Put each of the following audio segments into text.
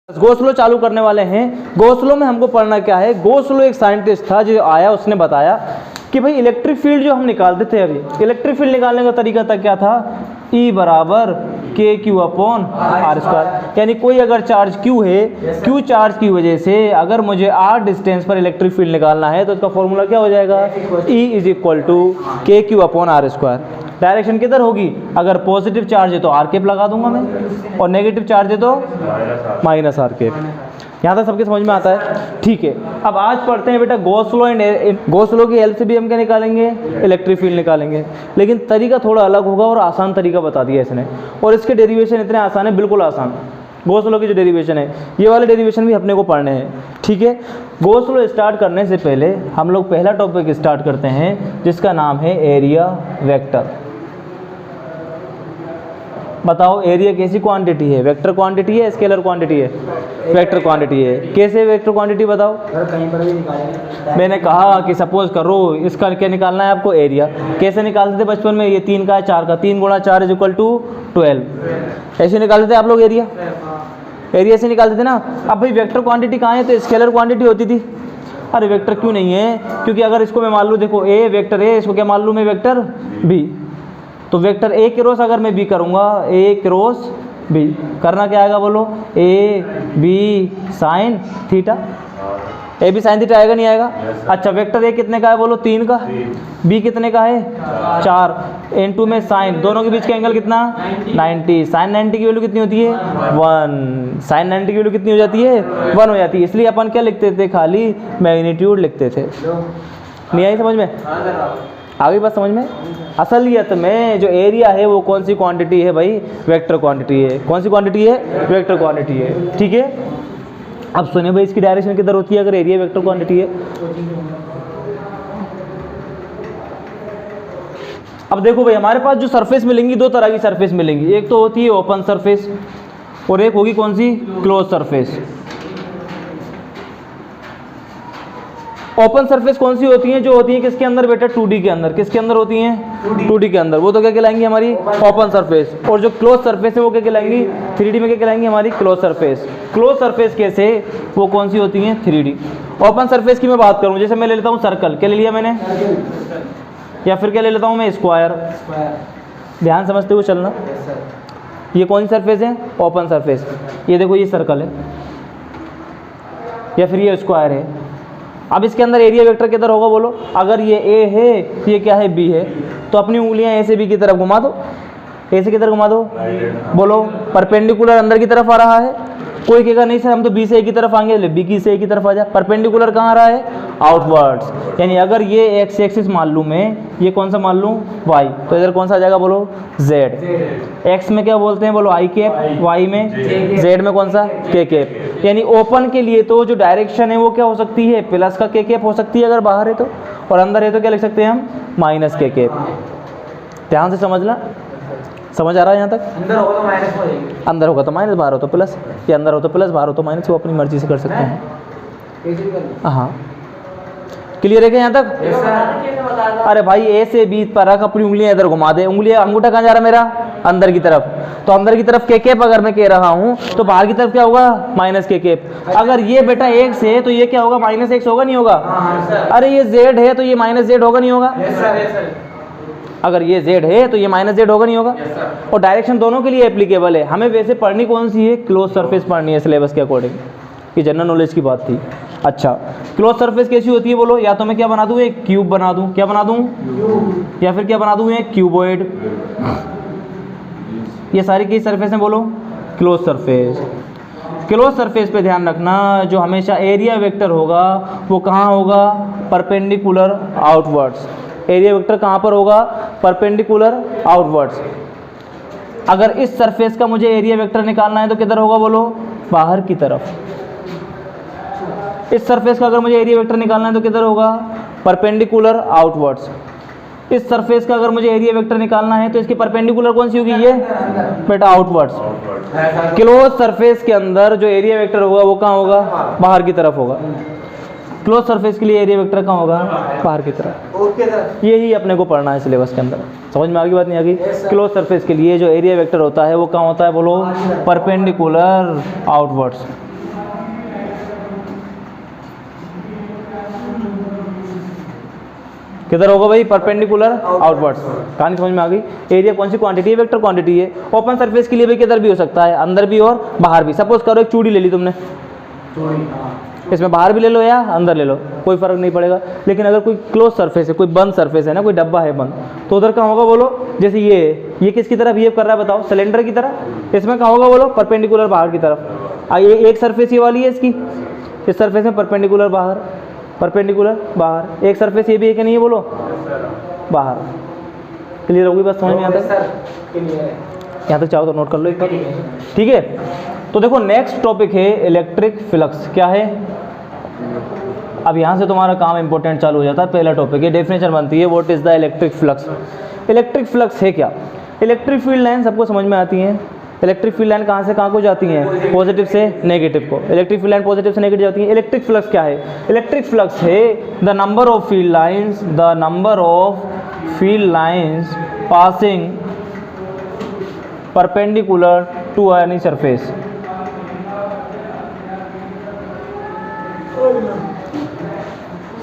Gauss law चालू करने वाले हैं। गॉस लॉ में हमको पढ़ना क्या है। गॉस लॉ एक साइंटिस्ट था जो आया, उसने बताया कि भाई इलेक्ट्रिक फील्ड जो हम निकालते थे, अभी इलेक्ट्रिक फील्ड निकालने का तरीका था क्या था, E बराबर के क्यू अपॉन आर स्क्वायर। यानी कोई अगर चार्ज क्यू है, क्यू चार्ज की वजह से अगर मुझे आर डिस्टेंस पर इलेक्ट्रिक फील्ड निकालना है तो उसका फॉर्मूला क्या हो जाएगा, E is equal to K Q upon are square. Direction किधर होगी, अगर पॉजिटिव चार्ज है तो आर केप लगा दूंगा मैं, और नेगेटिव चार्ज है तो माइनस आर केप। यहाँ तक सबके समझ में आता है, ठीक है। अब आज पढ़ते हैं बेटा Gauss law and Gauss law की हेल्प से भी हम क्या निकालेंगे, इलेक्ट्रिक फील्ड निकालेंगे, लेकिन तरीका थोड़ा अलग होगा और आसान तरीका बता दिया इसने। और इसके डेरिवेशन इतने आसान है, बिल्कुल आसान। गॉस लॉ की जो डेरिवेशन है, ये वाले डेरिवेशन भी अपने को पढ़ने हैं, ठीक है। गॉस लॉ स्टार्ट करने से पहले हम लोग पहला टॉपिक स्टार्ट करते हैं जिसका नाम है एरिया वेक्टर। बताओ एरिया कैसी क्वांटिटी है, वेक्टर क्वांटिटी है, स्केलर क्वांटिटी है, वेक्टर क्वांटिटी है। कैसे वेक्टर क्वांटिटी बताओ, कहीं पर भी निकालेंगे। मैंने कहा कि सपोज करो इसका क्या निकालना है आपको, एरिया। कैसे निकालते थे बचपन में, ये 3 का है 4 का, 3 गुणा 4 इज इक्वल टू 12। ऐसे निकालते थे आप लोग एरिया, एरिया से निकालते थे ना। अब भाई वेक्टर क्वांटिटी कहाँ है, तो स्केलर क्वांटिटी होती थी। अरे वेक्टर क्यों नहीं है, क्योंकि अगर इसको मैं मान लूँ, देखो ए वेक्टर ए, इसको क्या मान लूँ मैं, वेक्टर बी। तो वेक्टर ए क्रॉस अगर मैं बी करूँगा, ए क्रॉस बी, करना क्या आएगा बोलो, A B sine theta. A B sine theta आएगा नहीं आएगा। अच्छा वेक्टर ए कितने का है बोलो, 3 का। बी कितने का है, 4। N2 में साइन, दोनों के बीच का एंगल कितना, 90। साइन 90 की वैल्यू कितनी होती है, 1। साइन 90 की वैल्यू कितनी हो जाती है, 1 हो जाती है। इसलिए अपन क्या लिखते थे, खाली मैग्नीट्यूड लिखते थे। नहीं आई समझ में, आ गई बात समझ में। असलियत में जो एरिया है वो कौन सी क्वांटिटी है भाई, वेक्टर क्वांटिटी है। कौन सी क्वांटिटी है, वेक्टर क्वांटिटी है, ठीक है। अब सुनिए भाई इसकी डायरेक्शन किधर होती है अगर एरिया वेक्टर क्वांटिटी है। अब देखो भाई हमारे पास जो सरफेस मिलेंगी, 2 तरह की सरफेस मिलेंगी। एक तो होती है ओपन सरफेस और एक होगी कौन सी, क्लोज सरफेस। ओपन सरफेस कौन सी होती हैं, जो होती हैं किसके अंदर बेटा, 2D के अंदर। किसके अंदर होती हैं, 2D के अंदर। वो तो क्या कहलाएंगी हमारी ओपन सरफेस। और जो क्लोज सरफेस है वो क्या कहलाएंगी, 3D में क्या कहलाएंगी हमारी क्लोज सरफेस। क्लोज सरफेस कैसे, वो कौन सी होती हैं, 3D। ओपन सरफेस की मैं बात करूं, जैसे मैं ले लेता हूं सर्कल, क्या ले लिया मैंने, या फिर क्या ले लेता हूं मैं, स्क्वायर। ध्यान समझते हुए चलना। ये कौन सी सरफेस है, ओपन सरफेस। ये देखो ये सर्कल है या फिर ये स्क्वायर है। अब इसके अंदर एरिया वेक्टर किधर होगा बोलो, अगर ये ए है, ये क्या है, बी है, तो अपनी उंगलियां ए से बी की तरफ घुमा दो। ए से किधर घुमा दो बोलो, परपेंडिकुलर अंदर की तरफ आ रहा है। कोई कहेगा नहीं सर हम तो बी से ए की तरफ आएंगे, बी की से ए की तरफ आ जा। परपेंडिकुलर कहाँ आ रहा है, आउटवर्ड्स। यानी अगर ये एक्स एक्सिस मान लूँ मैं, ये कौन सा मान लूँ, वाई, तो इधर कौन सा आ जाएगा बोलो, जेड। एक्स में क्या बोलते हैं बोलो, आई कैप, वाई में, जेड में कौन सा, के कैप। यानी ओपन के लिए तो जो डायरेक्शन है वो क्या हो सकती है, प्लस का के कैप हो सकती है अगर बाहर है तो, और अंदर है तो क्या लिख सकते हैं हम, माइनस के कैप। ध्यान से समझना, समझ आ रहा है यहाँ तक। अंदर होगा तो माइनस हो जाएगी, अंदर होगा तो माइनस, बाहर हो तो प्लस, या अंदर हो तो प्लस, बाहर हो तो माइनस, वो अपनी मर्जी से कर सकते हैं। हाँ क्लियर है क्या यहाँ तक। अरे भाई ए से बी पर रख, अपनी उंगलियां इधर घुमा दे। उंगलियां, अंगूठा कहाँ जा रहा है मेरा, अंदर की तरफ, तो अंदर की तरफ के कैप अगर मैं कह रहा हूँ तो बाहर की तरफ क्या होगा, माइनस के कैप। अगर ये बेटा एक्स है तो ये क्या होगा, माइनस एक्स होगा नहीं होगा। अरे ये जेड है तो ये माइनस जेड होगा नहीं होगा। अगर ये z है तो ये माइनस जेड होगा नहीं होगा। और डायरेक्शन दोनों के लिए एप्लीकेबल है। हमें वैसे पढ़नी कौन सी है, क्लोज सरफेस पढ़नी है सिलेबस के अकॉर्डिंग, ये जनरल नॉलेज की बात थी। अच्छा क्लोज सरफेस कैसी होती है बोलो, या तो मैं क्या बना दूं, एक क्यूब बना दूं, क्या बना दूं, या फिर क्या बना दूं, एक क्यूबॉइड। ये सारी की सरफेस है बोलो, क्लोज सरफेस। क्लोज सरफेस पे ध्यान रखना, जो हमेशा एरिया वेक्टर होगा वो कहाँ होगा, परपेंडिकुलर आउटवर्ड्स। एरिया वेक्टर कहाँ पर होगा, परपेंडिकुलर आउटवर्ड्स। अगर इस सरफेस का मुझे एरिया वेक्टर निकालना है तो किधर होगा बोलो, बाहर की तरफ। इस सरफेस का अगर मुझे एरिया वेक्टर निकालना है तो किधर होगा, परपेंडिकुलर आउटवर्ड्स। इस सरफेस का अगर मुझे एरिया वेक्टर निकालना है तो इसकी परपेंडिकुलर कौन सी होगी, ये बेटा आउटवर्ड्स। क्लोज सरफेस के अंदर जो एरिया वेक्टर होगा वो कहाँ होगा, बाहर की तरफ होगा। क्लोज सरफेस के लिए एरिया वेक्टर कहाँ होगा, बाहर की तरफ। यही अपने को पढ़ना है सिलेबस के अंदर। समझ में आ गई बात, नहीं आ गई। क्लोज सरफेस के लिए जो एरिया वेक्टर होता है वो कहाँ होता है बोलो, परपेंडिकुलर आउटवर्ड्स। किधर होगा भाई? Perpendicular outwards. कहानी समझ में आ गई? एरिया कौन सी क्वांटिटी है? वेक्टर क्वांटिटी है। ओपन सरफेस के लिए भाई किधर भी हो सकता है, अंदर भी और बाहर भी। सपोज करो एक चूड़ी ले ली तुमने, इसमें बाहर भी ले लो या अंदर ले लो, कोई फर्क नहीं पड़ेगा। लेकिन अगर कोई क्लोज सरफेस है, कोई बंद सरफेस है ना, कोई डब्बा है बंद, तो उधर कहाँ होगा बोलो? जैसे ये किसकी तरह बिहेव कर रहा है बताओ? सिलेंडर की तरह। इसमें कहाँ होगा बोलो? परपेंडिकुलर बाहर की तरफ। ये एक सरफेस ये वाली है इसकी, इस सरफेस में परपेंडिकुलर बाहर, परपेंडिकुलर बाहर। एक सरफेस ये भी है कि नहीं है बोलो? बाहर। क्लियर होगी बस? समझ में आता है? यहाँ तक चाहो तो नोट कर लो एक बार, ठीक है। तो देखो नेक्स्ट टॉपिक है इलेक्ट्रिक फ्लक्स। क्या है? अब यहाँ से तुम्हारा काम इंपॉर्टेंट चालू हो जाता है। पहला टॉपिक है, डेफिनेशन बनती है, what is the electric flux. Electric flux है क्या? इलेक्ट्रिक फील्ड लाइन सबको समझ में आती है। इलेक्ट्रिक फील्ड लाइन कहाँ से कहाँ को जाती हैं? पॉजिटिव से नेगेटिव को। इलेक्ट्रिक फील्ड लाइन पॉजिटिव से नेगेटिव जाती है। इलेक्ट्रिक फ्लक्स क्या है? इलेक्ट्रिक फ्लक्स है the number of field lines, the number of field lines passing perpendicular to any surface.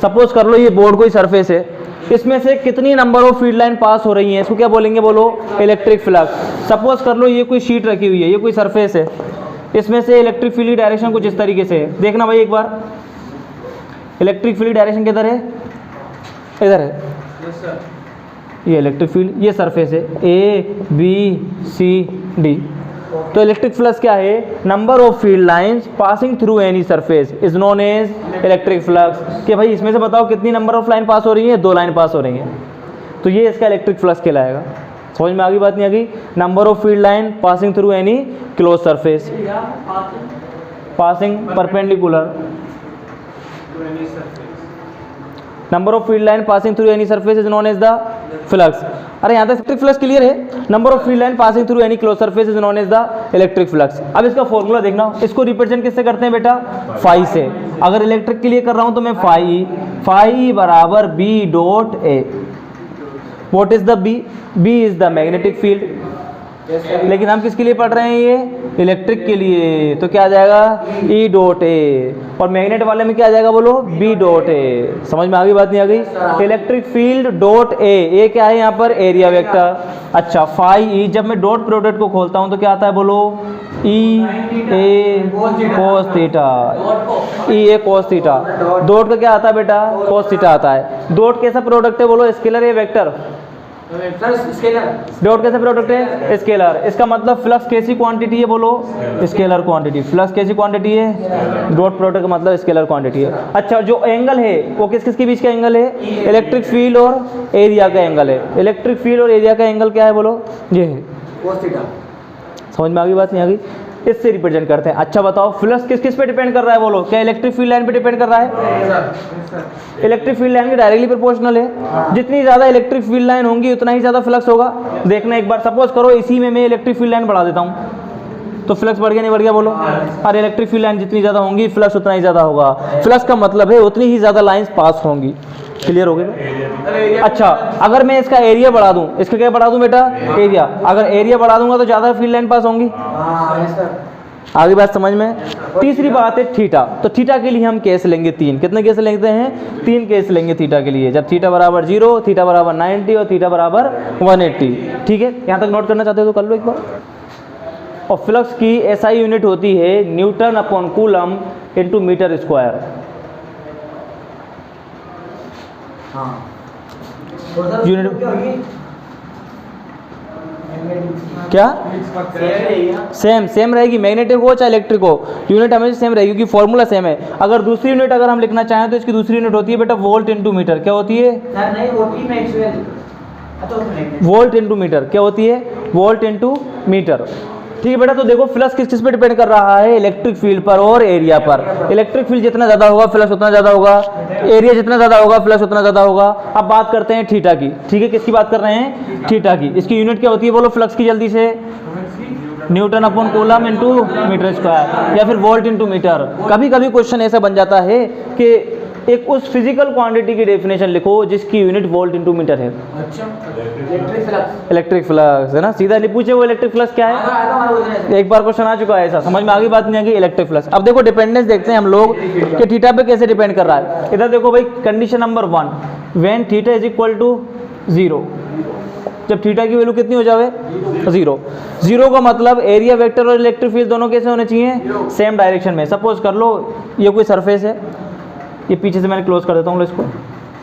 Suppose कर लो ये बोर्ड कोई सरफेस है, इसमें से कितनी नंबर ऑफ फील्ड लाइन पास हो रही है, इसको क्या बोलेंगे बोलो? Electric flux. सपोज कर लो ये कोई शीट रखी हुई है, ये कोई सरफेस है, इसमें से इलेक्ट्रिक फील्ड की डायरेक्शन कुछ इस तरीके से है। देखना भाई एक बार, इलेक्ट्रिक फील्ड डायरेक्शन किधर है? इधर है। ये इलेक्ट्रिक फील्ड, ये सरफेस है ABCD। तो इलेक्ट्रिक फ्लक्स क्या है? Number of field lines passing through any surface is known as electric flux. कि भाई इसमें से बताओ कितनी नंबर ऑफ लाइन पास हो रही है? 2 लाइन पास हो रही हैं, तो ये इसका इलेक्ट्रिक फ्लक्स कहलाएगा। समझ में आ गई बात? नहीं आ गई? Number of field line passing through any close surface, passing perpendicular, number of field line passing through any surface is known as the flux. अरे यहाँ तक इलेक्ट्रिक फ्लक्स क्लियर है? Number of field line passing through any close surface is known as the electric flux. अब इसका formula देखना, इसको represent किससे करते हैं बेटा? फाई से। अगर इलेक्ट्रिक के लिए कर रहा हूँ तो मैं फाई बराबर B dot A। What is the B? B is the magnetic field. लेकिन हम किसके लिए पढ़ रहे हैं? ये इलेक्ट्रिक के लिए, तो क्या आ जाएगा? E dot A। और मैग्नेट वाले में क्या आ जाएगा बोलो? B dot A। समझ में आ गई बात? नहीं आ गई? इलेक्ट्रिक फील्ड डॉट A क्या है यहाँ पर? Area vector. अच्छा फाई E, जब मैं डॉट प्रोडक्ट को खोलता हूँ तो क्या आता है बोलो? EA cos theta, EA cos theta. Dot का क्या आता है बेटा? cos थीटा आता है। डॉट कैसा प्रोडक्ट है बोलो? स्केलर या वेक्टर? डॉट कैसे प्रोडक्ट है? स्केलर। इसका मतलब फ्लक्स कैसी क्वांटिटी है बोलो? Scalar quantity. फ्लक्स कैसी क्वांटिटी है? डॉट प्रोडक्ट का मतलब स्केलर क्वांटिटी है। अच्छा जो एंगल है वो किस किस के बीच का एंगल है? इलेक्ट्रिक फील्ड और एरिया का एंगल है। इलेक्ट्रिक फील्ड और एरिया का एंगल क्या है बोलो? ये है cos थीटा। समझ में आ गई बात? नहीं आ गई? इससे रिप्रेजेंट करते हैं। अच्छा बताओ फ्लक्स किस किस पे डिपेंड कर रहा है बोलो? क्या इलेक्ट्रिक फील्ड लाइन पे डिपेंड कर रहा है? इलेक्ट्रिक फील्ड लाइन की डायरेक्टली प्रोपोर्शनल है। जितनी ज़्यादा इलेक्ट्रिक फील्ड लाइन होंगी उतना ही ज़्यादा फ्लक्स होगा। देखना एक बार, सपोज करो इसी में मैं इलेक्ट्रिक फील्ड लाइन बढ़ा देता हूँ तो फ्लक्स बढ़ गया नहीं बढ़ गया बोलो? और इलेक्ट्रिक फील्ड लाइन जितनी ज़्यादा होंगी फ्लक्स उतना ही ज़्यादा होगा। फ्लक्स का मतलब है उतनी ही ज़्यादा लाइंस पास होंगी। क्लियर हो गया? अच्छा अगर मैं इसका एरिया बढ़ा दूं, इसका क्या बढ़ा दूं बेटा? एरिया। अगर एरिया बढ़ा दूंगा तो ज़्यादा फील्ड लाइन पास होंगी। आगे बात समझ में? तीसरी बात है थीटा। तो थीटा के लिए हम केस लेंगे 3। कितने केस लेते हैं? 3 केस लेंगे थीटा के लिए। जब थीटा बराबर 0, थीटा बराबर 90 और थीटा बराबर 180। ठीक है, यहाँ तक नोट करना चाहते हो तो कर लो एक बार। और फ्लक्स की एसआई यूनिट होती है newton upon coulomb into metre square. Unit क्या? सेम रहेगी। मैग्नेटिक हो चाहे इलेक्ट्रिक हो, यूनिट हमेशा सेम रहेगी क्योंकि फॉर्मूला सेम है। अगर दूसरी यूनिट अगर हम लिखना चाहें तो इसकी दूसरी यूनिट होती है बेटा वोल्ट इनटू मीटर। क्या होती है? Volt into metre. क्या होती है? Volt into metre. ठीक है बेटा। तो देखो फ्लक्स किस किस पे डिपेंड कर रहा है? इलेक्ट्रिक फील्ड पर और एरिया पर। इलेक्ट्रिक फील्ड जितना ज़्यादा होगा फ्लक्स उतना ज़्यादा होगा, एरिया जितना ज़्यादा होगा फ्लक्स उतना ज़्यादा होगा। अब बात करते हैं थीटा की। ठीक है, किसकी बात कर रहे हैं? थीटा की। इसकी यूनिट क्या होती है बोलो फ्लक्स की? जल्दी से newton upon coulomb into metre square या फिर वोल्ट इनटू मीटर। कभी कभी क्वेश्चन ऐसा बन जाता है कि एक उस फिजिकल क्वांटिटी की डेफिनेशन लिखो जिसकी यूनिट वोल्ट इनटू मीटर है। अच्छा, इलेक्ट्रिक फ्लक्स है ना, सीधा नहीं पूछे वो इलेक्ट्रिक फ्लक्स क्या है। एक बार क्वेश्चन आ चुका है ऐसा, समझ में आ गई बात? नहीं आ गई? Electric flux. अब देखो डिपेंडेंस देखते हैं हम लोग कि थीटा पे कैसे डिपेंड कर रहा है। इधर देखो भाई condition number 1 when theta is equal to 0, जब थीटा की वैल्यू कितनी हो जावे 0। 0 का मतलब एरिया वेक्टर और इलेक्ट्रिक फील्ड दोनों कैसे होने चाहिए, सेम डायरेक्शन में। सपोज कर लो ये कोई सरफेस है, ये पीछे से मैंने क्लोज कर देता हूँ इसको,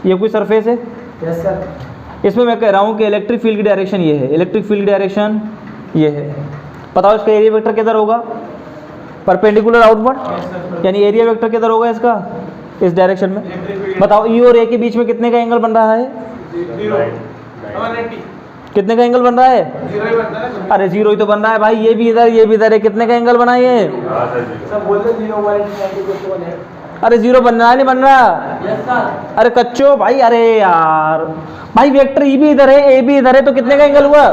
ये कोई सरफेस है, यस सर। इसमें मैं कह रहा हूँ कि इलेक्ट्रिक फील्ड की डायरेक्शन ये है, इलेक्ट्रिक फील्ड की डायरेक्शन ये है। बताओ इसका एरिया वेक्टर किधर होगा, परपेंडिकुलर आउटवर्ड, यानी एरिया वेक्टर किधर होगा इसका, इस डायरेक्शन में। बताओ ई और ए के बीच में कितने का एंगल बन रहा है, कितने का एंगल बन रहा है, अरे 0 ही तो बन रहा है भाई, ये भी इधर ये भी इधर है, कितने का एंगल बना ये, सर बोलते 0 है। अरे 0 बन रहा है, नहीं बन रहा, अरे कच्चो भाई, अरे यार भाई वेक्टर ई भी इधर है ए भी इधर है, तो कितने का एंगल हुआ,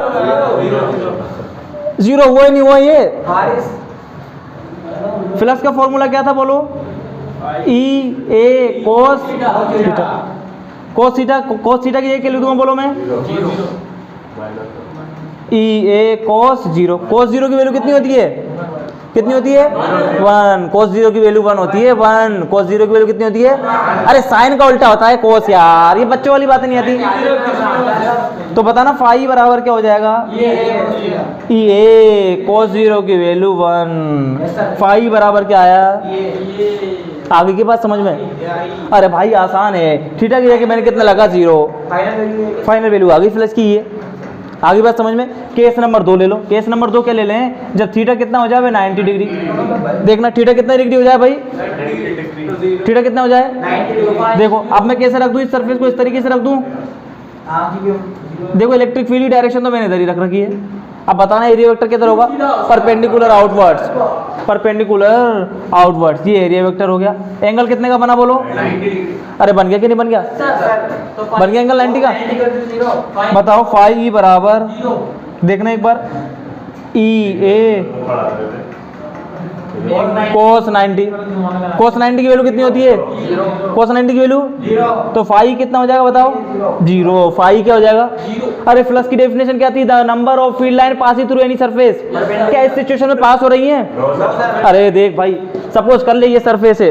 0 हुआ ही नहीं हुआ ये। फ्लक्स का फॉर्मूला क्या था बोलो, ई ए कोस थीटा, कोस थीटा की ये क्या लिख दूंगा बोलो मैं, ई ए कोस 0, कोस 0 की वैल्यू कितनी होती है, कितनी होती है 1, कोस 0 की वैल्यू 1 होती है, 1 कोस 0 की वैल्यू कितनी होती है, अरे साइन का उल्टा होता है कोस, यार ये बच्चों वाली बातें नहीं आती। तो बताना फाई बराबर क्या हो जाएगा, ई ए कोस 0 की वैल्यू 1, फाई बराबर क्या आया, आगे की बात समझ में, अरे भाई आसान है, थीटा की जगह मैंने कितना लगा 0, फाइनल वैल्यू आ गई फ्लक्स की ये। आगे बात समझ में। केस नंबर 2 ले लो, केस नंबर 2 क्या ले लें, जब थीटा कितना हो जाए 90 डिग्री, देखना थीटा कितना डिग्री हो जाए भाई, थीटा कितना हो जाए, देखो अब मैं कैसे रख दूं इस सरफेस को, इस तरीके से रख दूं, देखो इलेक्ट्रिक फील्ड की डायरेक्शन तो मैंने इधर ही रख रखी है। अब बताना एरिया वेक्टर किधर होगा, परपेंडिकुलर आउटवर्ड्स, परपेंडिकुलर आउटवर्ड्स, ये एरिया वेक्टर हो गया। एंगल कितने का बना बोलो, अरे बन गया कि नहीं बन गया, बन गया एंगल 90 का। बताओ फाई ई बराबर, देखना एक बार, ई ए कोस 90, कोस 90 की वैल्यू कितनी होती है, कोस 90 की वैल्यू, तो फाई कितना हो जाएगा बताओ 0, फाई क्या हो जाएगा, अरे फ्लक्स की डेफिनेशन क्या थी, the number of field line passing through any surface, क्या इस सिचुएशन में पास हो रही है, अरे देख भाई सपोज कर ले ये सरफेस है,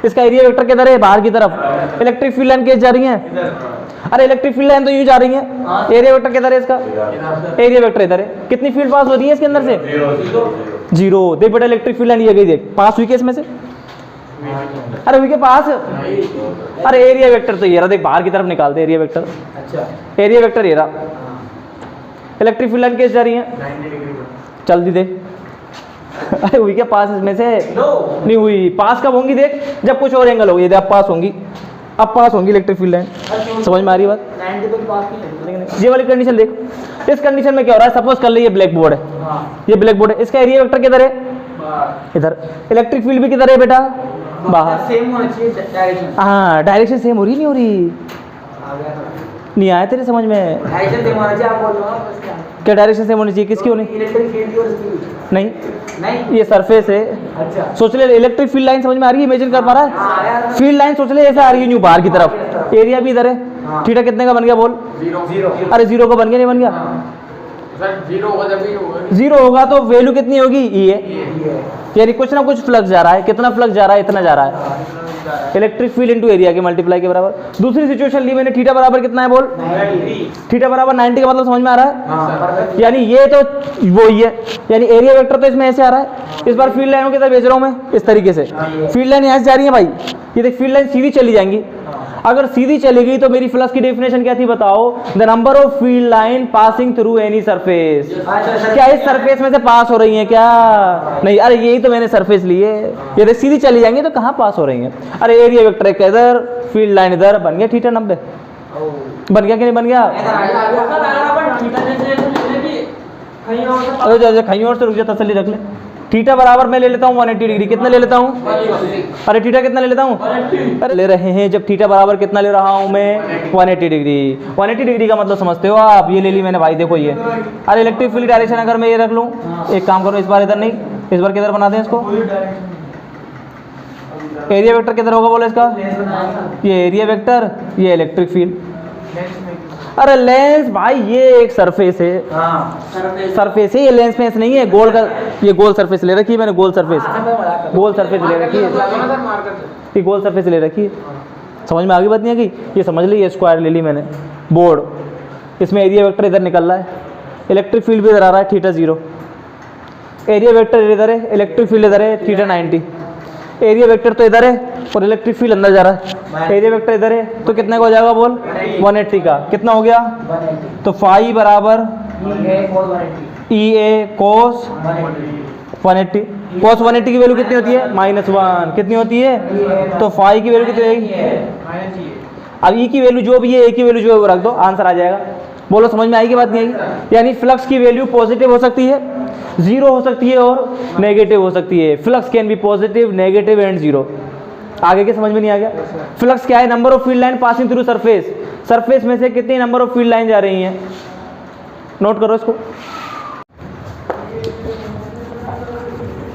इसका एरिया वेक्टर किधर है, बाहर की तरफ, इलेक्ट्रिक फील्ड लाइन कैसे जा रही है, अरे इलेक्ट्रिक फील्ड लाइन तो यूं जा रही है, एरिया वेक्टर किधर है इसका, एरिया वेक्टर इधर है, कितनी फील्ड पास हो रही है इसके अंदर से 0, देख बेटा इलेक्ट्रिक फील्ड लाइन ये गई, देख पास हुई इसमें से, अरे हुई के पास, अरे एरिया वेक्टर तो ये रहा, देख बाहर की तरफ निकालते एरिया वेक्टर, अच्छा एरिया वेक्टर ये रहा, इलेक्ट्रिक फील्ड लाइन कैसे जा रही है, चल दी देख, अरे हुई क्या पास इसमें से, नहीं हुई, पास कब होंगी देख, जब कुछ और एंगल होगी, अब पास होंगी, अब पास होंगी इलेक्ट्रिक फील्ड लाइन, समझ में आ रही बात, ये वाली कंडीशन देख, इस कंडीशन में क्या हो रहा है, सपोज कर ले ये ब्लैक बोर्ड है, ये ब्लैक बोर्ड है, इसका एरिया वेक्टर किधर है, इधर, इलेक्ट्रिक फील्ड भी किधर है बेटा, बाहर, सेम होना चाहिए डायरेक्शन, हाँ डायरेक्शन सेम हो रही, नहीं हो रही, नहीं आया तेरे समझ में, डायरेक्शन सेम होना चाहिए, आप बोल रहे हो क्या डायरेक्शन सेम होनी चाहिए, किसकी होनी, इलेक्ट्रिक फील्ड की और इसकी नहीं, नहीं ये सरफेस है, अच्छा सोच ले इलेक्ट्रिक फील्ड लाइन समझ में आ रही है, इमेजिन कर पा रहा है, फील्ड लाइन सोच ले ऐसे आ रही है न्यू बाहर की तरफ, एरिया भी इधर है, थीटा कितने का बन गया बोल, 0, अरे 0 का बन गया नहीं बन गया, सर 0 होगा जब भी होगा, 0 होगा तो वैल्यू कितनी होगी ई है, यानी कुछ ना कुछ फ्लक्स जा रहा है, कितना फ्लक्स जा रहा है, इतना जा रहा है, इलेक्ट्रिक फील्ड इनटू एरिया के मल्टीप्लाई के बराबर। दूसरी सिचुएशन ली मैंने, थीटा बराबर कितना है बोल, थीटा बराबर 90 का मतलब समझ में आ रहा है, यानी ये तो वो ही है, यानी एरिया वेक्टर तो इसमें ऐसे आ रहा है, इस बार फील्ड लाइनों की तरफ भेज रहा हूँ मैं इस तरीके से, फील्ड लाइन यहाँ से जा रही है भाई, ये देख फील्ड लाइन सीधी चली जाएंगी, अगर सीधी चली गई तो मेरी फ्लक्स की डेफिनेशन क्या थी बताओ, the number of field line passing through any surface, क्या इस सरफेस में से पास हो रही है क्या, नहीं, अरे यही तो मैंने सरफेस ली है, ये देख सीधी चली जाएंगी तो कहाँ पास हो रही है, अरे एरिया वेक्टर इधर, फील्ड लाइन इधर, बन गया थीटा 90, बन गया कि नहीं बन गया, अरे कहीं और से रुक जा, तसल्ली रख ले, थीटा बराबर मैं ले लेता हूँ 180 डिग्री, कितना ले लेता हूँ, अरे थीटा कितना ले लेता हूँ, अरे ले रहे हैं, जब थीटा बराबर कितना ले रहा हूँ मैं 180 डिग्री, 180 डिग्री का मतलब समझते हो आप, ये ले ली मैंने भाई, देखो ये, अरे इलेक्ट्रिक फील्ड डायरेक्शन अगर मैं ये रख लूँ, एक काम करो इस बार इधर नहीं, इस बार किधर बना दें इसको, एरिया वेक्टर किधर होगा बोलो इसका, ये एरिया वेक्टर, ये इलेक्ट्रिक फील्ड, अरे लेंस भाई ये एक सरफेस है, सरफेस है ये, लेंस में नहीं है, गोल का, ये गोल सरफेस ले रखी है मैंने, गोल सरफेस, गोल सरफेस ले रखी है, ये गोल सरफेस ले रखी है, समझ में आ गई बात नहीं आ गई? ये समझ ली, ये स्क्वायर ले ली मैंने बोर्ड, इसमें एरिया वेक्टर इधर निकल रहा है, इलेक्ट्रिक फील्ड भी इधर आ रहा है थीटा 0, एरिया वेक्टर इधर है, इलेक्ट्रिक फील्ड इधर है थीटा 90, एरिया वेक्टर तो इधर है और इलेक्ट्रिक फील्ड अंदर जा रहा है, एरिया वेक्टर इधर है तो कितने का हो जाएगा बोल? 180 का। कितना हो गया? 180 तो फाई बराबर ये कोड 180 ई ए कोस 180, कोस 180 की वैल्यू कितनी होती है? -1। कितनी होती है? तो फाई की वैल्यू कितनी रहेगी? अब ई की वैल्यू जो भी है, ए की वैल्यू जो है वो रख दो, आंसर आ जाएगा। बोलो समझ में आएगी बात नहीं आएगी? यानी फ्लक्स की वैल्यू पॉजिटिव हो सकती है, 0 हो सकती है और नेगेटिव हो सकती है। Flux can be positive, negative and 0। आगे के समझ में नहीं आ गया? फ्लक्स क्या है? Number of field line passing through surface, surface में से कितनी नंबर ऑफ फील्ड लाइन जा रही हैं, नोट करो इसको।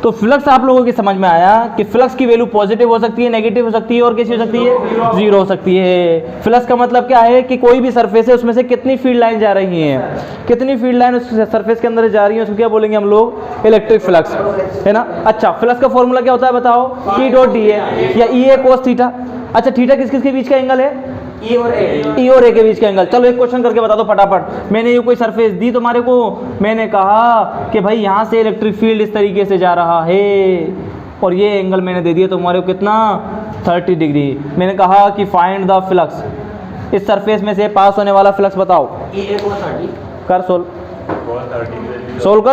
तो फ्लक्स आप लोगों की समझ में आया कि फ्लक्स की वैल्यू पॉजिटिव हो सकती है, नेगेटिव हो सकती है और कैसी हो सकती है? 0 हो सकती है। फ्लक्स का मतलब क्या है कि कोई भी सरफेस है उसमें से कितनी फील्ड लाइन जा रही हैं, कितनी फील्ड लाइन उस सरफेस के अंदर जा रही है, उसको क्या बोलेंगे हम लोग? इलेक्ट्रिक फ्लक्स, है ना। अच्छा, फ्लक्स का फॉर्मूला क्या होता है बताओ? ई डॉट डी ए या ई ए कोस थीटा। अच्छा, थीटा किस किस के बीच का एंगल है? ई और ए के बीच का एंगल। चलो एक क्वेश्चन करके बता दो फटाफट। मैंने ये कोई सरफेस दी तुम्हारे को, मैंने कहा कि भाई यहाँ से इलेक्ट्रिक फील्ड इस तरीके से जा रहा है और ये एंगल मैंने दे दिया तुम्हारे को कितना? 30 डिग्री। मैंने कहा कि फाइंड द फ्लक्स, इस सरफेस में से पास होने वाला फ्लक्स बताओ। ई ए कोड 30 कर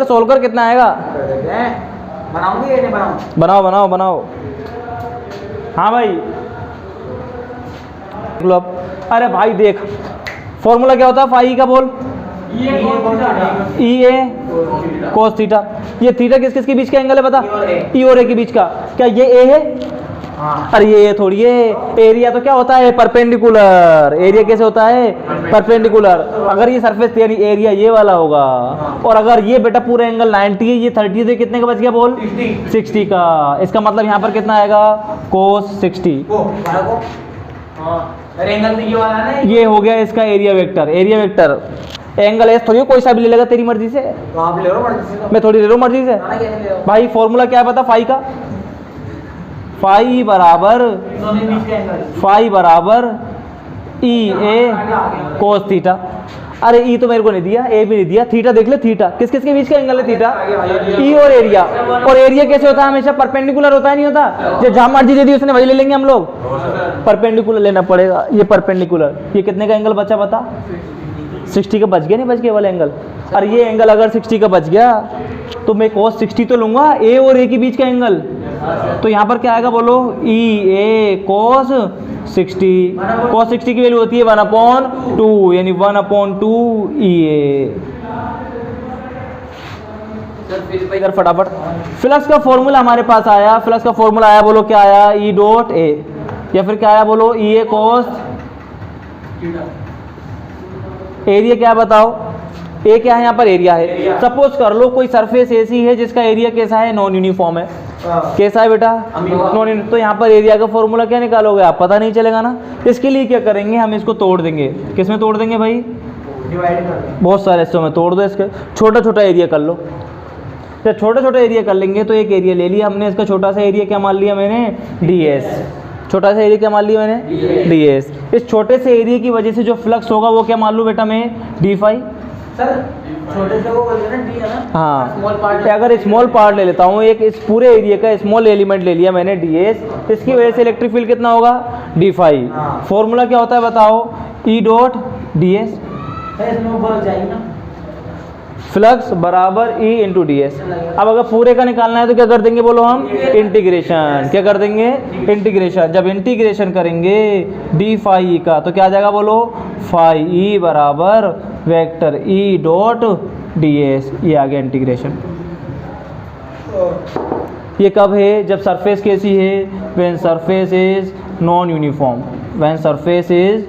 सोल्व कर कितना आएगा? बनाऊंगी या नहीं बनाऊं? बनाओ। हाँ भाई, अरे भाई देख, फॉर्मूला क्या होता है फाई का बोल? ई ए कोस थीटा। ये थीटा किस किस के बीच का एंगल है बता? ई और ए के बीच का। क्या ये ए है? हाँ। अरे ये थोड़ी है। एरिया तो क्या होता है? परपेंडिकुलर। एरिया कैसे होता है? परपेंडिकुलर। अगर ये सरफेस यानी एरिया ये वाला होगा, और अगर ये बेटा पूरा एंगल 90 है, ये 30 है, कितने का बच गया बोल? 60 का। इसका मतलब यहाँ पर कितना आएगा? कोस 60। एंगल तो ये वाला ना, ये हो गया इसका area vector. Area vector angle S थोड़ी कोई सा भी ले लेगा तेरी मर्जी से, तो आप ले लो मर्जी से। मैं थोड़ी ले लूँ मर्जी से। कैसे ले लो? भाई फॉर्मूला क्या है पता फाई का? फाई बराबर दोनों के बीच का एंगल। फाई बराबर ई ए कोस थीटा। अरे ई तो मेरे को नहीं दिया, ए भी नहीं दिया, थीटा देख ले। थीटा किस किस के बीच का एंगल है? थीटा, ई और एरिया। और एरिया कैसे होता है? हमेशा परपेंडिकुलर होता है, नहीं होता? जो जहाँ मर्जी दे दी उसने वही ले लेंगे हम लोग। परपेंडिकुलर लेना पड़ेगा। ये परपेंडिकुलर, ये कितने का एंगल बचा बता? 60 का बच गया, नहीं बच गया वाला एंगल? और ये एंगल अगर 60 का बच गया तो मैं cos 60 तो लूंगा, ए और ए के बीच का एंगल। तो यहाँ पर क्या आएगा बोलो? ई ए cos 60। cos 60 की वैल्यू होती है 1/2, यानी 1/2 ई ए। इधर फटाफट फ्लक्स का फॉर्मूला हमारे पास आया। फ्लक्स का फॉर्मूला आया, बोलो क्या आया? ई डॉट ए, या फिर क्या आया बोलो? ई ए cos। एरिया क्या बताओ? ए क्या है यहाँ पर? एरिया है। सपोज कर लो कोई सरफेस ऐसी है जिसका एरिया कैसा है? नॉन यूनिफॉर्म है। कैसा है बेटा? Non uniform. तो यहाँ पर एरिया का फॉर्मूला क्या निकालोगे आप? पता नहीं चलेगा ना। इसके लिए क्या करेंगे हम? इसको तोड़ देंगे। किस में तोड़ देंगे भाई? डिवाइड कर दें। बहुत सारे हिस्सों में तोड़ दो। इसके छोटा छोटा एरिया कर लो। जब छोटा छोटा एरिया कर लेंगे तो एक एरिया ले लिया हमने, इसका छोटा सा एरिया क्या मान लिया मैंने? D S. छोटा सा एरिया क्या मान लिया मैंने? D S. इस छोटे से एरिया की वजह से जो फ्लक्स होगा वो क्या मान लूँ बेटा मैं? D phi. सर छोटे से वो बोलते हैं ना, डी है ना? हाँ, स्मॉल पार्ट। अगर स्मॉल पार्ट ले लेता हूँ, एक इस पूरे एरिया का स्मॉल एलिमेंट ले लिया मैंने डी एस, इसकी वजह से इलेक्ट्रिक फील्ड कितना होगा? D phi. हाँ। फॉर्मूला क्या होता है बताओ? E dot D S. इसमें बोल जाएगी ना, फ्लक्स बराबर ई इंटू डी एस। अब अगर पूरे का निकालना है तो क्या कर देंगे बोलो हम? इंटीग्रेशन। क्या कर देंगे? इंटीग्रेशन। जब इंटीग्रेशन करेंगे डी फाई का तो क्या आ जाएगा बोलो? फाई ई बराबर vector E dot D S. ये आ गया इंटीग्रेशन। ये कब है? जब सरफेस कैसी है? When surface is non uniform. When surface is,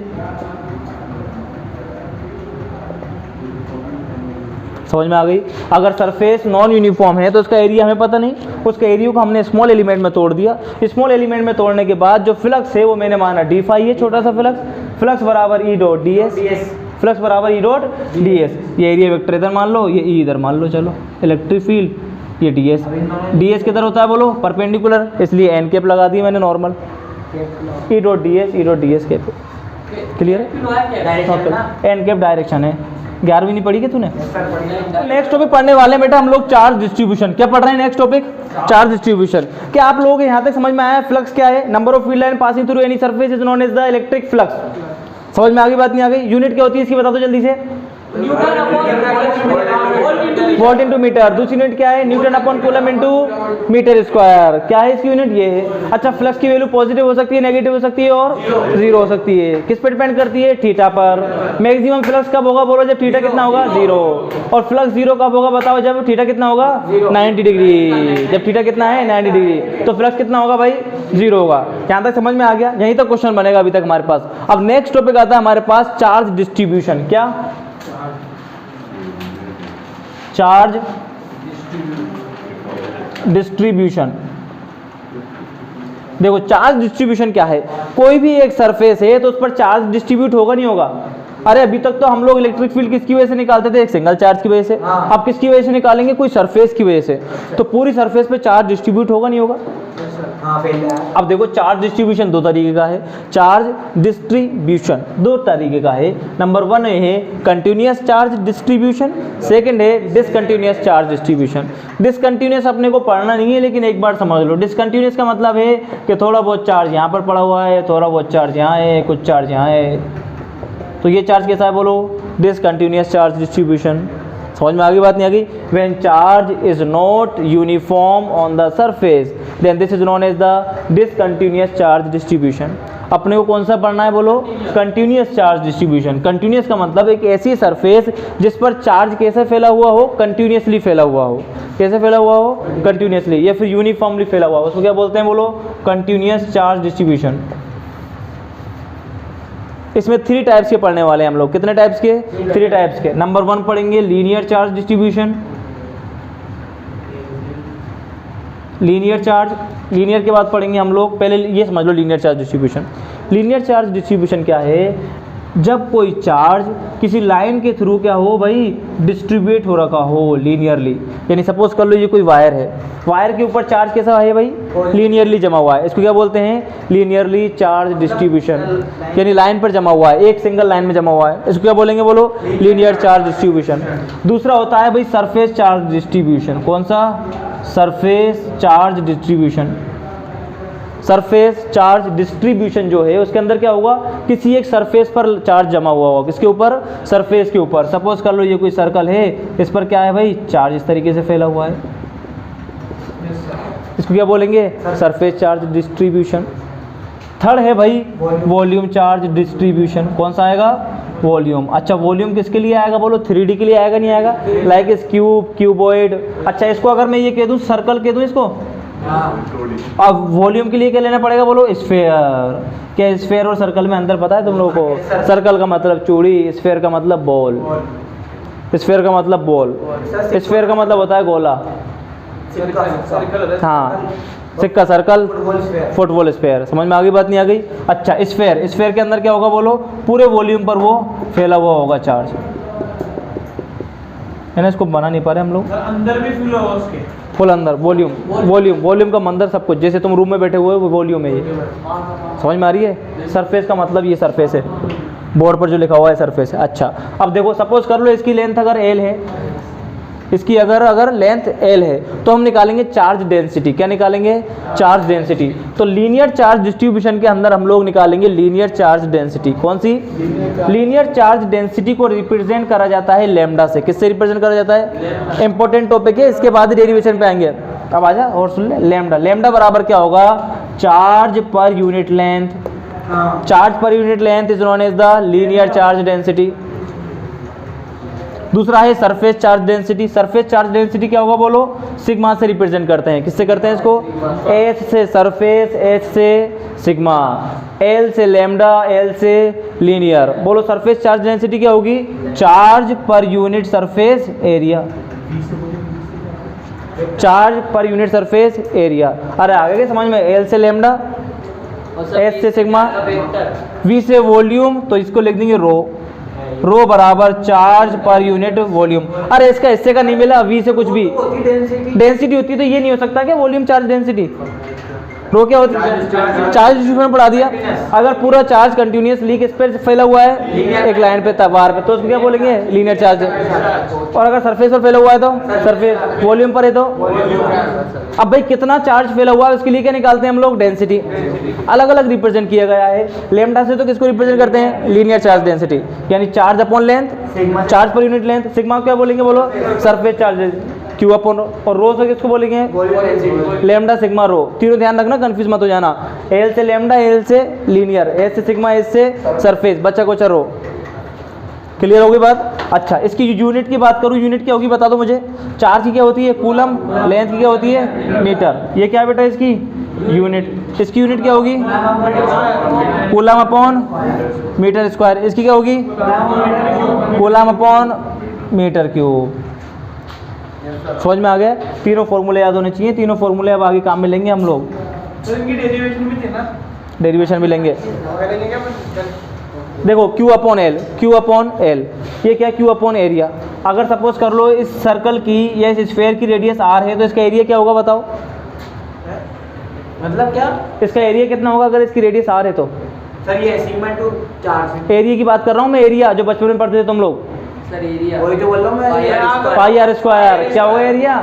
समझ में आ गई? अगर सरफेस नॉन यूनिफॉर्म है तो उसका एरिया हमें पता नहीं, उसका एरिया को हमने स्मॉल एलिमेंट में तोड़ दिया। स्मॉल एलिमेंट में तोड़ने के बाद जो फ्लक्स है वो मैंने माना डी फाई है, छोटा सा फ्लक्स। फ्लक्स बराबर E dot D S. Flux बराबर ई डॉट डी एस। ये एरिया वेक्टर इधर मान लो, ये ई इधर मान लो। चलो इलेक्ट्रिक फील्ड ये डी एस। डी एस किधर होता है बोलो? परपेंडिकुलर, इसलिए एन कैप लगा दी मैंने normal. E dot D S cap clear direction ना है। एन कैप डायरेक्शन है। 11वीं नहीं पढ़ी क्या तूने? सर बढ़िया नेक्स्ट टॉपिक पढ़ने वाले हैं बेटा हम लोग चार्ज डिस्ट्रीब्यूशन। क्या पढ़ रहे हैं नेक्स्ट टॉपिक? Charge distribution. क्या आप लोगों को यहाँ तक समझ में आया? फ्लक्स क्या है? Number of field line passing through any surface is known as the electric flux. समझ में आ गई बात? नहीं आ गई? यूनिट क्या होती है इसकी बता दो जल्दी से। Volt into metre. दूसरी यूनिट क्या है? Newton upon coulomb into metre square. क्या है इसकी यूनिट? ये है। अच्छा, फ्लक्स की वैल्यू पॉजिटिव हो सकती है, नेगेटिव हो सकती है और जीरो हो सकती है। किस पर डिपेंड करती है? थीटा पर। मैक्सिमम फ्लक्स कब होगा बोलो? जब थीटा कितना होगा? जीरो। और फ्लक्स जीरो कब होगा बताओ? जब थीटा कितना होगा? 90 डिग्री। जब थीटा कितना है? 90 डिग्री। तो फ्लक्स कितना होगा भाई? जीरो होगा। यहाँ तक समझ में आ गया? यहीं तक क्वेश्चन बनेगा अभी तक हमारे पास। अब नेक्स्ट टॉपिक आता है हमारे पास चार्ज डिस्ट्रीब्यूशन। क्या? Charge distribution. देखो चार्ज डिस्ट्रीब्यूशन क्या है? कोई भी एक सरफेस है तो उस पर चार्ज डिस्ट्रीब्यूट होगा नहीं होगा? अरे अभी तक तो हम लोग इलेक्ट्रिक फील्ड किसकी वजह से निकालते थे? एक सिंगल चार्ज की वजह से। अब किसकी वजह से निकालेंगे? कोई सरफेस की वजह से। तो पूरी सरफेस पे चार्ज डिस्ट्रीब्यूट होगा नहीं होगा? अब देखो चार्ज डिस्ट्रीब्यूशन दो तरीके का है। चार्ज डिस्ट्रीब्यूशन दो तरीके का है। नंबर 1 है कंटिन्यूअस चार्ज डिस्ट्रीब्यूशन, सेकंड है डिसकंटिन्यूअस चार्ज डिस्ट्रीब्यूशन। डिसकंटिन्यूअस अपने को पढ़ना नहीं है, लेकिन एक बार समझ लो। डिसकंटिन्यूअस का मतलब है कि थोड़ा बहुत चार्ज यहाँ पर पड़ा हुआ है, थोड़ा बहुत चार्ज यहाँ है, कुछ चार्ज यहाँ है। तो ये चार्ज कैसा है बोलो? Discontinuous charge distribution. समझ में आ गई बात? नहीं आ गई? When charge is not uniform on the surface then this is known as the discontinuous charge distribution. अपने को कौन सा पढ़ना है बोलो? Continuous charge distribution. कंटिन्यूअस का मतलब एक ऐसी सरफेस जिस पर चार्ज कैसे फैला हुआ हो? कंटिन्यूअसली फैला हुआ हो। कैसे फैला हुआ हो? कंटिन्यूअसली, या फिर यूनिफॉर्मली फैला हुआ हो। उसको क्या बोलते हैं बोलो? Continuous charge distribution. इसमें 3 टाइप्स के पढ़ने वाले हैं हम लोग। कितने टाइप्स के? 3 टाइप्स के। नंबर 1 पढ़ेंगे linear charge distribution. Linear charge, linear के बाद पढ़ेंगे हम लोग, पहले ये समझ लो linear charge distribution. Linear charge distribution क्या है? जब कोई चार्ज किसी लाइन के थ्रू क्या हो भाई? डिस्ट्रीब्यूट हो रखा हो लीनियरली। यानी सपोज कर लो ये कोई वायर है, वायर के ऊपर चार्ज कैसा है भाई? लीनियरली जमा हुआ है। इसको क्या बोलते हैं? Linearly charge distribution. यानी लाइन पर जमा हुआ है, एक सिंगल लाइन में जमा हुआ है। इसको क्या बोलेंगे बोलो? Linear charge distribution. दूसरा होता है भाई सरफेस चार्ज डिस्ट्रीब्यूशन। कौन सा? Surface charge distribution. Surface charge distribution जो है उसके अंदर क्या होगा? किसी एक सरफेस पर चार्ज जमा हुआ होगा। किसके ऊपर? सरफेस के ऊपर। सपोज कर लो ये कोई सर्कल है, इस पर क्या है भाई? चार्ज इस तरीके से फैला हुआ है। इसको क्या बोलेंगे? Surface charge distribution. थर्ड है भाई वॉल्यूम चार्ज डिस्ट्रीब्यूशन। कौन सा आएगा? वॉल्यूम। अच्छा, वॉल्यूम किसके लिए आएगा बोलो? 3D के लिए आएगा नहीं आएगा? लाइक इस क्यूब, क्यूबॉइड। अच्छा, इसको अगर मैं ये कह दूँ सर्कल कह दूँ इसको, अब वॉल्यूम के लिए क्या लेना पड़ेगा बोलो? स्फेयर। क्या स्फेयर और सर्कल में अंतर पता है तुम लोगों को? सर्कल का मतलब चूड़ी, स्फेयर का मतलब बॉल। स्फेयर का मतलब बॉल, स्फेयर का मतलब होता है गोला। हाँ, सिक्का सर्कल, फुटबॉल स्फेयर। समझ में आ गई बात? नहीं आ गई? अच्छा, स्फेयर, स्फेयर के अंदर क्या होगा बोलो? पूरे वॉल्यूम पर वो फैला हुआ होगा चार्ज, है ना? इसको बना नहीं पा रहे हम लोग। अंदर भी फुल होगा उसके, फुल अंदर वॉल्यूम। वॉल्यूम, वॉल्यूम का मंदर सब कुछ। जैसे तुम रूम में बैठे हुए हो वो वॉल्यूम है ये। समझ में आ रही है? सरफेस का मतलब ये सरफेस है, बोर्ड पर जो लिखा हुआ है सरफेस है। अच्छा, अब देखो सपोज कर लो इसकी लेंथ अगर एल है, इसकी अगर लेंथ एल है तो हम निकालेंगे चार्ज डेंसिटी। क्या निकालेंगे? Charge density. तो लीनियर चार्ज डिस्ट्रीब्यूशन के अंदर हम लोग निकालेंगे लीनियर चार्ज डेंसिटी। कौन सी? लीनियर चार्ज डेंसिटी को रिप्रेजेंट करा जाता है लैम्डा से। किससे रिप्रेजेंट करा जाता है? इंपॉर्टेंट टॉपिक है, इसके बाद डेरिवेशन पे आएंगे। अब आजा और सुन ले। लैम्डा, लैम्डा बराबर क्या होगा? Charge per unit length. Charge per unit length is known as the linear charge density. दूसरा है surface charge density. Surface charge density क्या होगा बोलो? सिग्मा से रिप्रेजेंट करते हैं। किससे करते हैं इसको? एच से सरफेस, एच से सिग्मा, एल से लैम्डा, एल से लीनियर। बोलो सरफेस चार्ज डेंसिटी क्या होगी? Charge per unit surface area. Charge per unit surface area. अरे आगे के समझ में? एल से लैम्डा, एस से सिग्मा, वी से वॉल्यूम, तो इसको लिख देंगे रो। रो बराबर चार्ज पर यूनिट वॉल्यूम। अरे इसका हिस्से का नहीं मिला, वी से कुछ भी डेंसिटी होती है, तो ये नहीं हो सकता क्या वॉल्यूम चार्ज डेंसिटी? रो क्या होती है? चार्ज डिस्ट्रीब्यूशन पढ़ा दिया। अगर पूरा चार्ज कंटिन्यूस लीक इस पर फैला हुआ है एक लाइन पे तार पे, तो उसको क्या बोलेंगे? लीनियर चार्ज है। और अगर सरफेस पर फैला हुआ है तो सरफेस वॉल्यूम पर है तो। अब भाई कितना चार्ज फैला हुआ है उसके लिए क्या निकालते हैं हम लोग? डेंसिटी। अलग अलग रिप्रेजेंट किया गया है। लैम्डा से तो किसको रिप्रेजेंट करते हैं? लीनियर चार्ज डेंसिटी, यानी charge upon length, charge per unit length. Sigma क्या बोलेंगे? बोलो surface charges Q upon rho. और रो से किसको बोलेंगे? लैम्डा सिग्मा रो। तीनों ध्यान रखना, कंफ्यूज मत हो जाना। एल से लैम्डा, एल से लीनियर, एस से सिग्मा, एस से सरफेस, बच्चा कोचा रो। क्लियर होगी बात? अच्छा, इसकी यूनिट की बात करूँ, यूनिट क्या होगी बता दो मुझे। चार्ज की क्या होती है? कूलम। लेंथ की क्या होती है? मीटर। ये क्या बेटा इसकी यूनिट? इसकी यूनिट क्या होगी? Coulomb upon metre square. इसकी क्या होगी? Coulomb upon metre cube. समझ में आ गया? तीनों फॉर्मूले याद होने चाहिए। तीनों फॉर्मूले अब आगे काम में लेंगे हम लोग। तो इनकी डेरिवेशन भी थी ना? डेरिवेशन भी लेंगे। देखो Q upon L, Q upon L, ये क्या? Q upon area. अगर सपोज कर लो इस सर्कल की या इस स्फेयर की रेडियस r है तो इसका एरिया क्या होगा बताओ? मतलब क्या? इसका एरिया कितना होगा अगर इसकी रेडियस r है तो? सर ये सिग्मा टू चार्ज। एरिया की बात कर रहा हूँ मैं, एरिया जो बचपन में पढ़ते थे तुम लोग। सर एरिया वही तो बोल रहा हूँ मैं। पाई आर स्क्वायर। क्या होगा एरिया?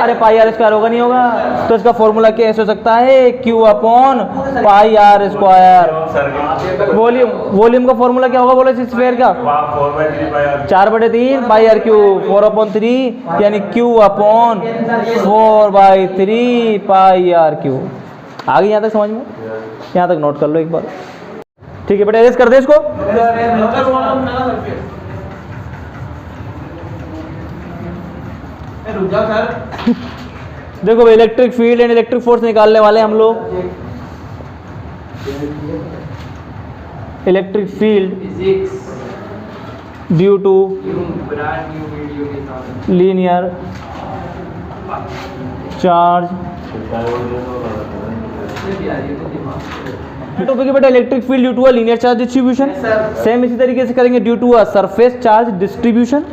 अरे पाई आर स्क्वायर होगा, नहीं होगा? तो इसका फॉर्मूला क्या ऐसे हो सकता है? Q upon pi r square. Volume, volume का फॉर्मूला क्या होगा बोलो इस स्फेयर का? 4/3 पाई आर क्यूब, 4/3 यानी Q upon 4/3 pi r cube. आगे यहाँ तक समझ में? यहाँ तक नोट कर लो एक बार। ठीक है बेटा, एरेज कर दे इसको। रुक जाओ सर। देखो भाई, electric field and electric force निकालने वाले हम लोग। Electric field due to linear charge. Topic है बेटा electric field due to a linear charge distribution. Same इसी तरीके से करेंगे due to a surface charge distribution,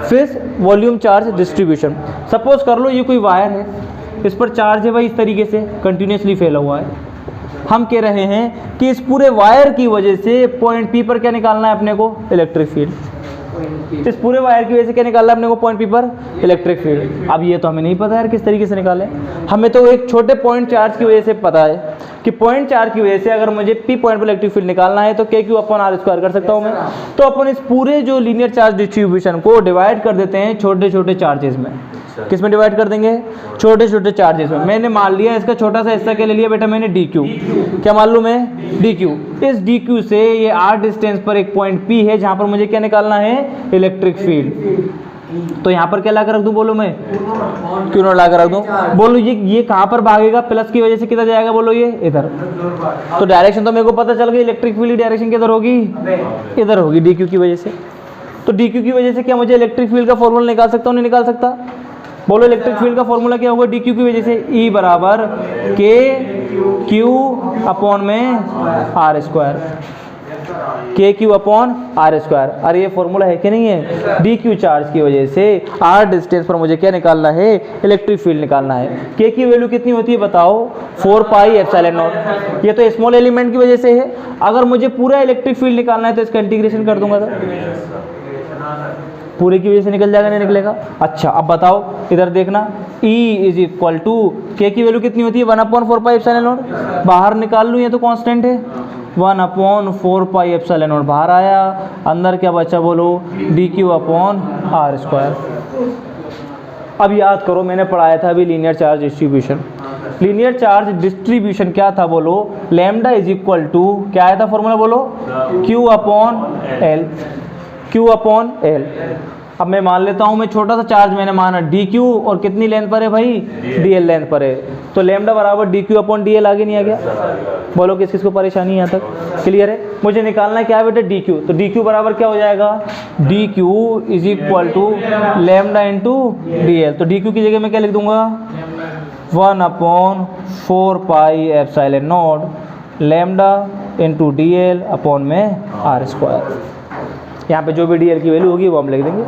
फिर वॉल्यूम चार्ज डिस्ट्रीब्यूशन। सपोज कर लो ये कोई वायर है, इस पर चार्ज है भाई इस तरीके से कंटिन्यूसली फैला हुआ है। हम कह रहे हैं कि इस पूरे वायर की वजह से पॉइंट पी पर क्या निकालना है अपने को? Electric field. इस पूरे वायर की वजह से क्या निकालना है अपने को? पॉइंट पी पर इलेक्ट्रिक फील्ड। अब ये तो हमें नहीं पता यार किस तरीके से निकालें। हमें तो एक छोटे पॉइंट चार्ज की वजह से पता है कि पॉइंट चार्ज की वजह से अगर मुझे पी पॉइंट पर इलेक्ट्रिक फील्ड निकालना है तो KQ अपॉन आर स्क्वायर कर सकता हूँ मैं। तो अपन इस पूरे जो लीनियर चार्ज डिस्ट्रीब्यूशन को डिवाइड कर देते हैं छोटे छोटे चार्जेस में। किस में डिवाइड कर देंगे? छोटे छोटे चार्जेस में। मैंने मान लिया इसका छोटा सा हिस्सा क्या ले लिया बेटा मैंने? DQ। क्या मान लूँ मैं? DQ। इस DQ से ये r डिस्टेंस पर एक पॉइंट P है जहाँ पर मुझे क्या निकालना है? Electric field. तो यहाँ पर क्या ला कर रख दूँ बोलो मैं? क्यों ना ला कर रख दूँ? बोलो ये कहाँ पर भागेगा? प्लस की वजह से किधर जाएगा बोलो? ये इधर। तो डायरेक्शन तो मेरे को पता चल गई, इलेक्ट्रिक फील्ड की डायरेक्शन किधर होगी? इधर होगी, DQ की वजह से। तो DQ की वजह से क्या मुझे इलेक्ट्रिक फील्ड का फॉर्मूला निकाल सकता हूँ? नहीं निकाल सकता? बोलो इलेक्ट्रिक फील्ड का फॉर्मूला क्या होगा DQ की वजह से? E बराबर KQ अपॉन में r square. KQ upon are square. अरे ये फॉर्मूला है कि नहीं है? DQ चार्ज की वजह से r डिस्टेंस पर मुझे क्या निकालना है? इलेक्ट्रिक फील्ड निकालना है। K की वैल्यू कितनी होती है बताओ? 4 पाई एप्सिलॉन नॉट। ये तो स्मॉल एलिमेंट की वजह से है। अगर मुझे पूरा इलेक्ट्रिक फील्ड निकालना है तो इसका इंटीग्रेशन कर दूंगा तो पूरे की वजह से निकल जाएगा, नहीं निकलेगा? अच्छा अब बताओ, इधर देखना। E is equal to K की वैल्यू कितनी होती है? 1/4 पाई एप्सिलॉन नॉट। बाहर निकाल लूँ, ये तो कांस्टेंट है। 1/4 पाई एप्सिलॉन नॉट बाहर आया, अंदर क्या बचा बोलो? DQ upon are square. अब याद करो, मैंने पढ़ाया था अभी linear charge distribution. Linear charge distribution क्या था बोलो? लैम्डा इज इक्वल टू क्या आया था फॉर्मूला बोलो? Q upon L. Q upon L. अब मैं मान लेता हूँ, मैं छोटा सा चार्ज मैंने माना DQ और कितनी लेंथ पर है भाई? DL लेंथ पर है। तो लैम्डा बराबर DQ अपॉन DL आगे नहीं आ गया? बोलो किस किस को परेशानी यहाँ तक? क्लियर है? मुझे निकालना है क्या है बेटा? DQ। तो DQ बराबर क्या हो जाएगा? DQ is equal to lambda into DL। तो DQ की जगह मैं क्या लिख दूंगा? 1/4 pi epsilon not lambda into DL upon में आर स्क्वायर। यहाँ पे जो भी DL की वैल्यू होगी वो हम लिख देंगे।